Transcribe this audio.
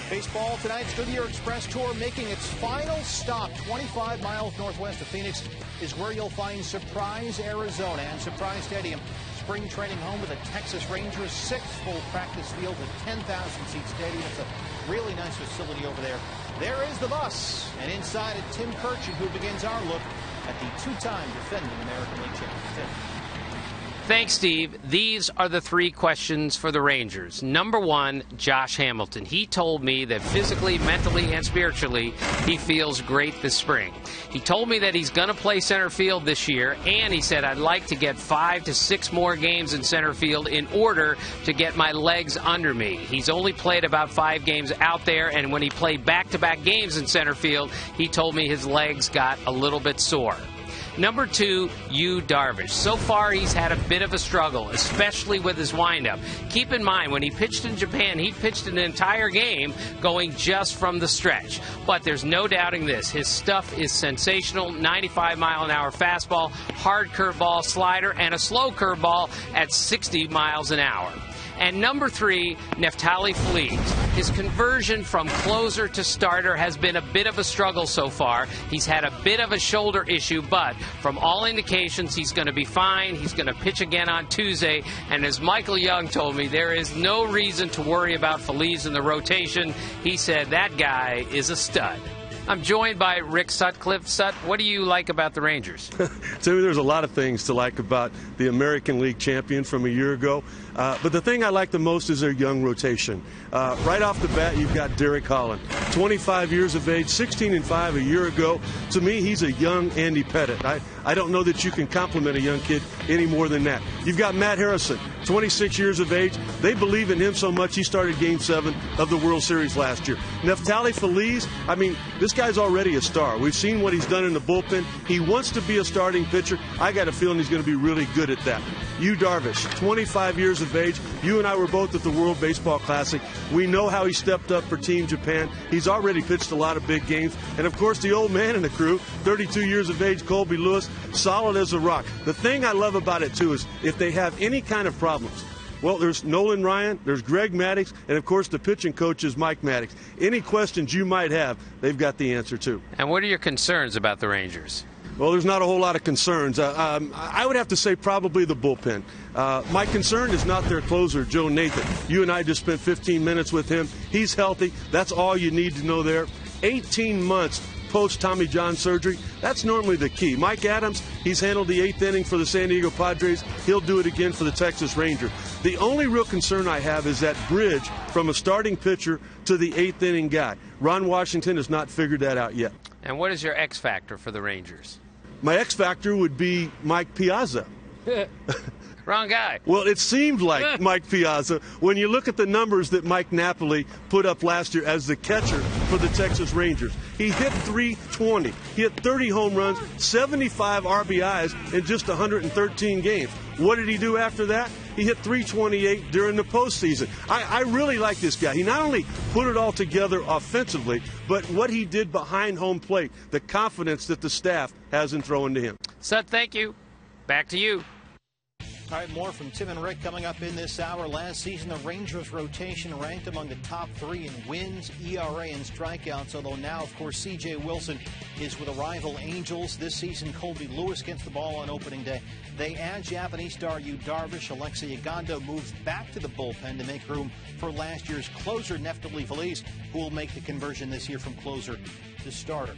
Baseball tonight's Goodyear Express Tour making its final stop 25 miles northwest of Phoenix is where you'll find Surprise, Arizona, and Surprise Stadium. Spring training home of the Texas Rangers, 6 full practice field with 10,000-seat stadium. It's a really nice facility over there. There is the bus, and inside it, Tim Kirchin, who begins our look at the two-time defending American League champion. Tim. Thanks, Steve. These are the 3 questions for the Rangers. Number 1, Josh Hamilton. He told me that physically, mentally, and spiritually, he feels great this spring. He told me that he's going to play center field this year, and he said, I'd like to get 5 to 6 more games in center field in order to get my legs under me. He's only played about 5 games out there, and when he played back-to-back games in center field, he told me his legs got a little bit sore. Number 2, Yu Darvish. So far, he's had a bit of a struggle, especially with his windup. Keep in mind, when he pitched in Japan, he pitched an entire game going just from the stretch. But there's no doubting this. His stuff is sensational. 95-mile-an-hour fastball, hard curveball, slider, and a slow curveball at 60 miles an hour. And number 3, Neftali Feliz. His conversion from closer to starter has been a bit of a struggle so far. He's had a bit of a shoulder issue, but from all indications, he's going to be fine. He's going to pitch again on Tuesday. And as Michael Young told me, there is no reason to worry about Feliz in the rotation. He said that guy is a stud. I'm joined by Rick Sutcliffe. Sut, what do you like about the Rangers? So there's a lot of things to like about the American League champion from a year ago. But the thing I like the most is their young rotation. Right off the bat, you've got Derek Holland, 25 years of age, 16-5 a year ago. To me, he's a young Andy Pettitte. I don't know that you can compliment a young kid any more than that. You've got Matt Harrison, 26 years of age. They believe in him so much he started Game 7 of the World Series last year. Neftali Feliz, I mean, this guy's already a star. We've seen what he's done in the bullpen. He wants to be a starting pitcher. I got a feeling he's going to be really good at that. Yu Darvish, 25 years of age. You and I were both at the World Baseball Classic. We know how he stepped up for Team Japan. He's already pitched a lot of big games. And, of course, the old man in the crew, 32 years of age, Colby Lewis, solid as a rock. The thing I love about it, too, is if they have any kind of problems, well, there's Nolan Ryan, there's Greg Maddux, and, of course, the pitching coach is Mike Maddux. Any questions you might have, they've got the answer, too. And what are your concerns about the Rangers? Well, there's not a whole lot of concerns. I would have to say probably the bullpen. My concern is not their closer, Joe Nathan. You and I just spent 15 minutes with him. He's healthy. That's all you need to know there. 18 months post-Tommy John surgery. That's normally the key. Mike Adams, he's handled the 8th inning for the San Diego Padres. He'll do it again for the Texas Rangers. The only real concern I have is that bridge from a starting pitcher to the 8th inning guy. Ron Washington has not figured that out yet. And what is your X factor for the Rangers? My X factor would be Mike Piazza. Wrong guy. Well, it seemed like Mike Piazza when you look at the numbers that Mike Napoli put up last year as the catcher for the Texas Rangers. He hit .320. He hit 30 home runs, 75 RBIs in just 113 games. What did he do after that? He hit .328 during the postseason. I really like this guy. He not only put it all together offensively, but what he did behind home plate, the confidence that the staff has in throwing to him. Sut, thank you. Back to you. All right, more from Tim and Rick coming up in this hour. Last season, the Rangers rotation ranked among the top 3 in wins, ERA, and strikeouts, although now, of course, C.J. Wilson is with the rival Angels. This season, Colby Lewis gets the ball on opening day. They add Japanese star Yu Darvish. Alexei Ogando moves back to the bullpen to make room for last year's closer, Neftali Feliz, who will make the conversion this year from closer to starter.